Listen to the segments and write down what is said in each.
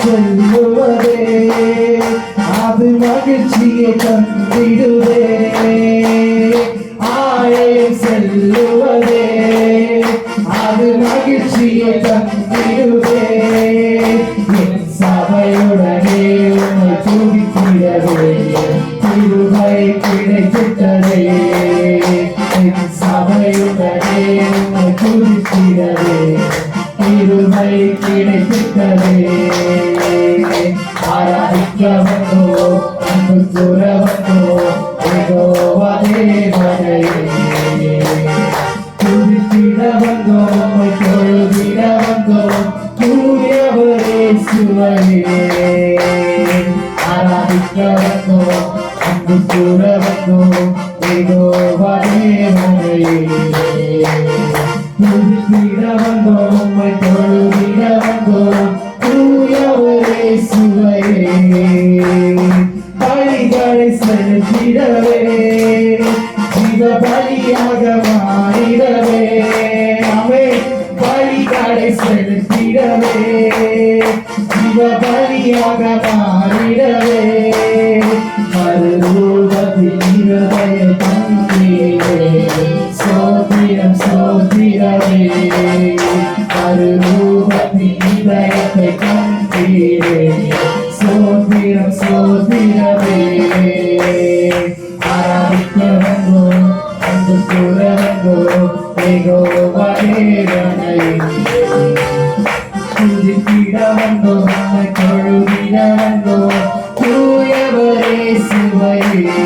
செல்லுவதே அது மகிழ்ச்சியை தந்திடுவே. ஆலயம் செல்லுவதே அது மகிழ்ச்சியை தந்திடுவே. என் சபையுடனே உன்னை துதித்திடவே கிருபை கிடைத்திட்டதே. என் சபையுடனே உன்னை துதித்திடவே கிருபை கிடைத்திட்டதே. ஆராதிக்க வந்தோ அன்பு கூற வந்தோ யெகோவா தேவனே. துதித்திட வந்தோம் தொழுதிட வந்தோம் தூயவரே இயேசுவையே. ஆராதிக்க வந்தோம் அன்பு கூற வந்தோம் யெகோவா தேவனே. துதித்திட வந்தோம் தொழுதிட வந்தோம் தூயவரே இயேசுவையே. பலிகளை செலுத்திடவே ஜீவ பலியாக மாறிடவே. ஆமென். பலிகளை செலுத்திடவே ஜீவ பலியாக மாறிடவே. மறுரூபத்தில் இருதய தந்தீரே சோத்திரம் சோத்திரமே. மறுரூபத்தில் இதயத்தை தந்தீரே சோத்திரம் சோத்திரமே. ஆராதிக்க வந்தோம் அன்பு கூற வந்தோம் யெகோவா தேவனே. துதித்திட வந்தோம் நம்மை தொழுதிட வந்தோம் தூயவரே இயேசுவையே.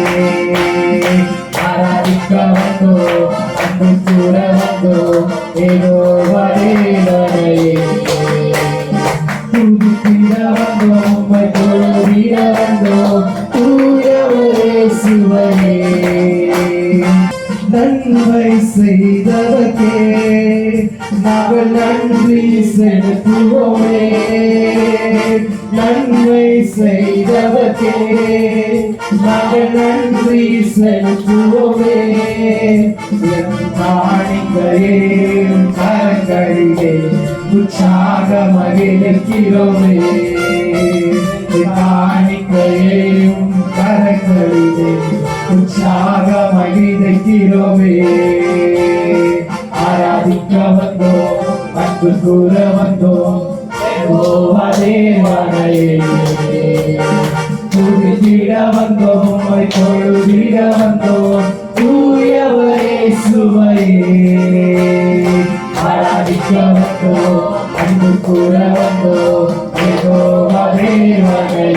ஆராதிக்க வந்தோம் அன்பு கூற வந்தோம் யெகோவா தேவனே. துதித்திட வந்தோம் நம்மை தொழுதிட வந்தோம் தூயவரே இயேசுவையே. நன்மை செய்தவர்க்கே நாங்கள் நன்றி செலுத்துவோமே. நன்மை செய்தவர்க்கே நாங்கள் நன்றி செலுத்துவோமே. என் காணிக்கையே கரங்களிலே உற்சாக மகிழ்கிறோமே. காணிக்கையும் கரங்களிலே உற்சாக மகிழ்கிறோமே. ஆராதிக்க வந்தோம் அன்பு கூற வந்தோம் யெகோவா தேவனே. துதித்திட வந்தோம் தொழுதிட வந்தோம் தூயவரே இயேசுவையே. ஆராதிக்க வந்தோம் அன்பு கூற வந்தோம் யெகோவா தேவனே.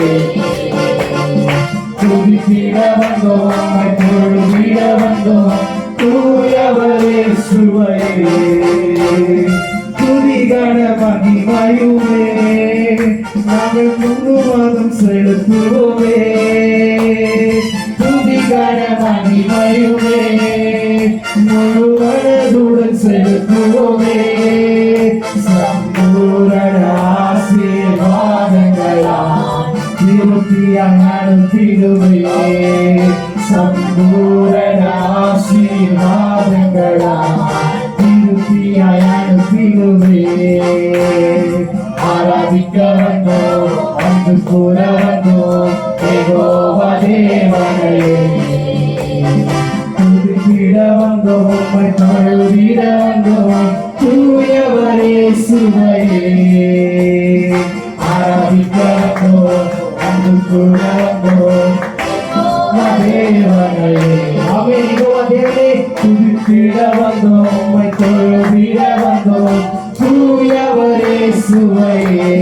துதித்திட வந்தோம் தொழுதிட வந்தோம் தூயவரே இயேசுவையே. துதிகன மகிமையுமே நாங்கள் முழுவதும் செலுத்துவோமே. துதிகன மகிமையுமே முழுவதுடன் செலுத்துவோமே. சம்பூரண ஆசீர்வாதங்களாம் திருப்தியாய் அனுப்பிடுவே. சம்பூரண ஆசீர்வாதங்களாம் திருப்தியாய் அனுப்பிடுவே. ஆராதிக்க வந்தோம் அன்பு கூற வந்தோம் யெகோவா தேவனே. துதித்திட வந்தோம் தொழுதிட வந்தோம் தூயவரே இயேசுவையே. ஆராதிக்க வந்தோம் அன்பு கூற வந்தோம் தேவனே. ஆமென். யெகோவா தேவனே. துதித்திட வந்தோம் தொழுதிட வந்தோம் தூயவரே இயேசுவையே.